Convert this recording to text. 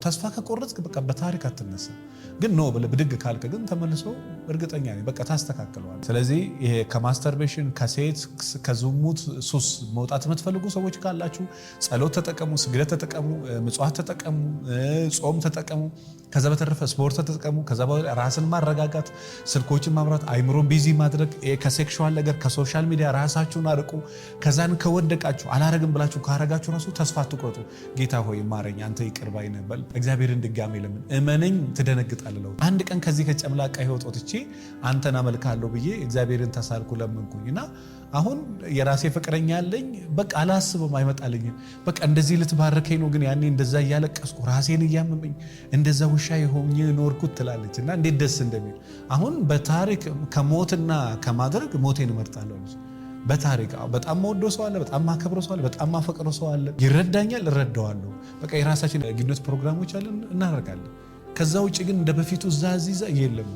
ተስፋ ከቆረጥክ በቃ በታሪክ አትነሳ ግን ነው ብድግ ካልከ ግን ተመልሶ እርግጠኛ ነኝ በቃ ታስተካክለዋል። ስለዚህ ይሄ ከማስተርቤሽን ከሴት ከዝሙት ሱስ መውጣት የምትፈልጉ ሰዎች ካላችሁ ጸሎት ተጠቀሙ፣ ስግደት ተጠቀሙ፣ ምጽዋት ተጠቀሙ፣ ጾም ተጠቀሙ። ከዛ በተረፈ ስፖርት ተጠቀሙ። ከዛ በኋላ ራስን ማረጋጋት፣ ስልኮችን ማብራት፣ አይምሮን ቢዚ ማድረግ፣ ከሴክሹዋል ነገር ከሶሻል ሚዲያ ራሳችሁን አርቁ። ከዛን ከወደቃችሁ አላረግም ብላችሁ ካረጋችሁ ራሱ ተስፋ አትቁረጡ። ጌታ ሆይ ማረኝ፣ አንተ ይቅር ባይ ነህ በል። እግዚአብሔርን ድጋሜ ለምን እመነኝ ትደነግጣለህ። አንድ ቀን ከዚህ ከጨምላቃ ህይወት ወጥቼ አንተን አመልካለሁ ብዬ እግዚአብሔርን ተሳልኩ ለምንኩኝና አሁን የራሴ ፍቅረኛ አለኝ። በቃ አላስብም፣ አይመጣልኝም። በቃ እንደዚህ ልትባርከኝ ነው። ግን ያኔ እንደዛ እያለቀስኩ ራሴን እያመመኝ እንደዛ ውሻ የሆኜ ኖርኩት ትላለችና እንዴት ደስ እንደሚል። አሁን በታሪክ ከሞትና ከማድረግ ሞቴን እመርጣለሁ። በታሪክ በጣም መወደው ሰው አለ፣ በጣም ማከብረው ሰው አለ፣ በጣም ማፈቅረው ሰው አለ። ይረዳኛል፣ እረዳዋለሁ። በቃ የራሳችን ግንኙነት ፕሮግራሞች አለን፣ እናደርጋለን። ከዛ ውጭ ግን እንደ በፊቱ እዛ የለም።